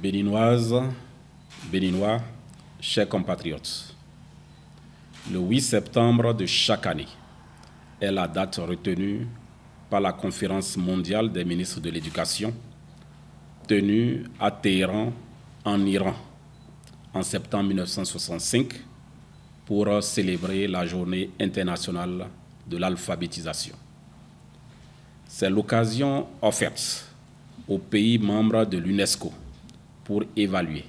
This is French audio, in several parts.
Béninoises, Béninois, chers compatriotes, le 8 septembre de chaque année est la date retenue par la Conférence mondiale des ministres de l'Éducation tenue à Téhéran, en Iran, en septembre 1965, pour célébrer la Journée internationale de l'alphabétisation. C'est l'occasion offerte aux pays membres de l'UNESCO pour évaluer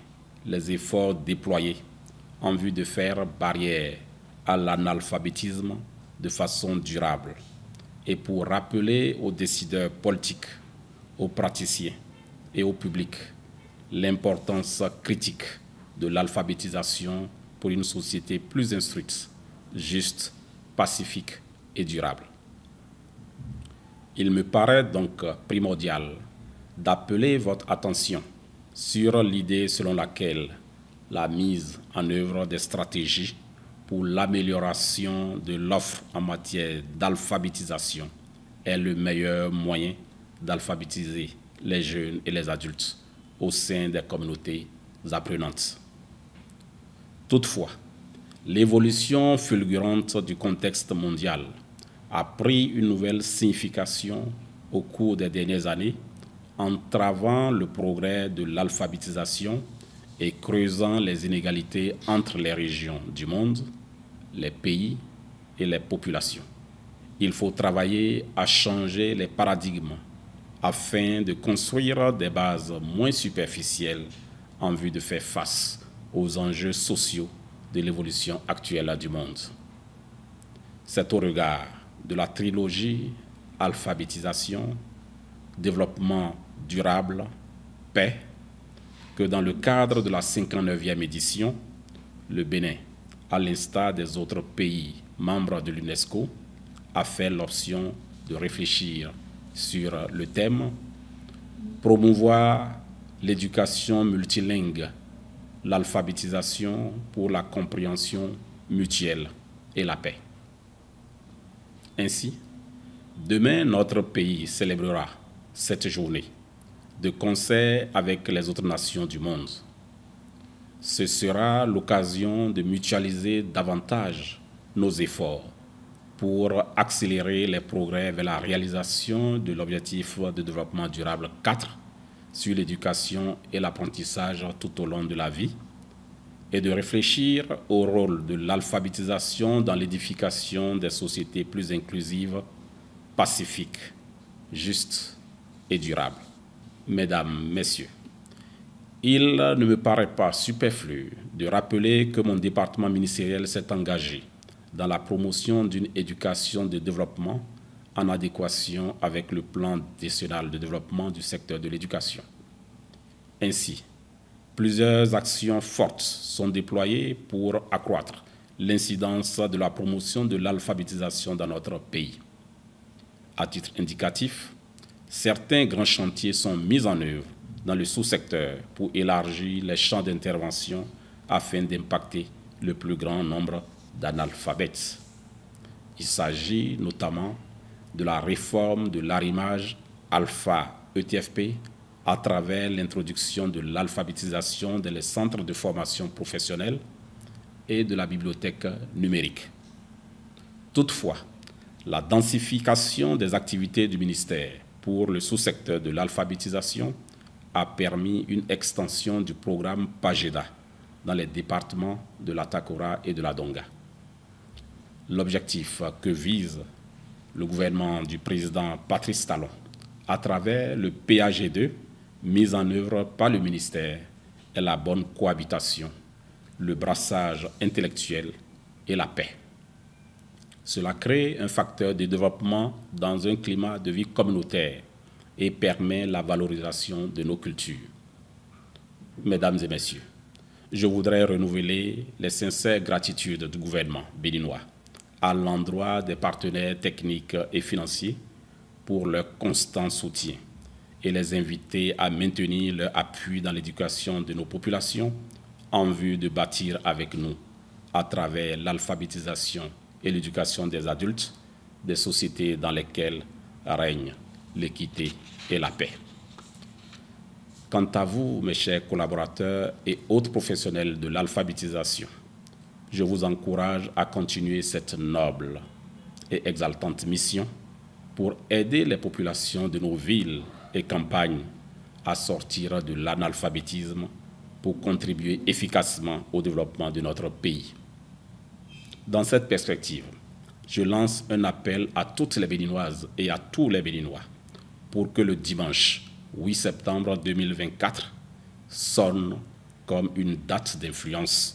les efforts déployés en vue de faire barrière à l'analphabétisme de façon durable et pour rappeler aux décideurs politiques, aux praticiens et au public l'importance critique de l'alphabétisation pour une société plus instruite, juste, pacifique et durable. Il me paraît donc primordial d'appeler votre attention sur l'idée selon laquelle la mise en œuvre des stratégies pour l'amélioration de l'offre en matière d'alphabétisation est le meilleur moyen d'alphabétiser les jeunes et les adultes au sein des communautés apprenantes. Toutefois, l'évolution fulgurante du contexte mondial a pris une nouvelle signification au cours des dernières années, entravant le progrès de l'alphabétisation et creusant les inégalités entre les régions du monde, les pays et les populations. Il faut travailler à changer les paradigmes afin de construire des bases moins superficielles en vue de faire face aux enjeux sociaux de l'évolution actuelle du monde. C'est au regard de la trilogie alphabétisation, développement durable, paix, que dans le cadre de la 59e édition, le Bénin, à l'instar des autres pays membres de l'UNESCO, a fait l'option de réfléchir sur le thème « Promouvoir l'éducation multilingue, l'alphabétisation pour la compréhension mutuelle et la paix ». Ainsi, demain, notre pays célébrera cette journée de concert avec les autres nations du monde. Ce sera l'occasion de mutualiser davantage nos efforts pour accélérer les progrès vers la réalisation de l'objectif de développement durable 4 sur l'éducation et l'apprentissage tout au long de la vie et de réfléchir au rôle de l'alphabétisation dans l'édification des sociétés plus inclusives, pacifiques, justes et durables. Mesdames, Messieurs, il ne me paraît pas superflu de rappeler que mon département ministériel s'est engagé dans la promotion d'une éducation de développement en adéquation avec le plan décennal de développement du secteur de l'éducation. Ainsi, plusieurs actions fortes sont déployées pour accroître l'incidence de la promotion de l'alphabétisation dans notre pays. À titre indicatif, certains grands chantiers sont mis en œuvre dans le sous-secteur pour élargir les champs d'intervention afin d'impacter le plus grand nombre d'analphabètes. Il s'agit notamment de la réforme de l'arrimage alpha-ETFP à travers l'introduction de l'alphabétisation dans les centres de formation professionnelle et de la bibliothèque numérique. Toutefois, la densification des activités du ministère pour le sous-secteur de l'alphabétisation a permis une extension du programme PAGEDA dans les départements de la Takora et de la Donga. L'objectif que vise le gouvernement du président Patrice Talon à travers le PAG2 mis en œuvre par le ministère est la bonne cohabitation, le brassage intellectuel et la paix. Cela crée un facteur de développement dans un climat de vie communautaire et permet la valorisation de nos cultures. Mesdames et messieurs, je voudrais renouveler les sincères gratitudes du gouvernement béninois à l'endroit des partenaires techniques et financiers pour leur constant soutien et les inviter à maintenir leur appui dans l'éducation de nos populations en vue de bâtir avec nous, à travers l'alphabétisation et l'éducation des adultes, des sociétés dans lesquelles règne l'équité et la paix. Quant à vous, mes chers collaborateurs et autres professionnels de l'alphabétisation, je vous encourage à continuer cette noble et exaltante mission pour aider les populations de nos villes et campagnes à sortir de l'analphabétisme pour contribuer efficacement au développement de notre pays. Dans cette perspective, je lance un appel à toutes les Béninoises et à tous les Béninois pour que le dimanche 8 septembre 2024 sonne comme une date d'influence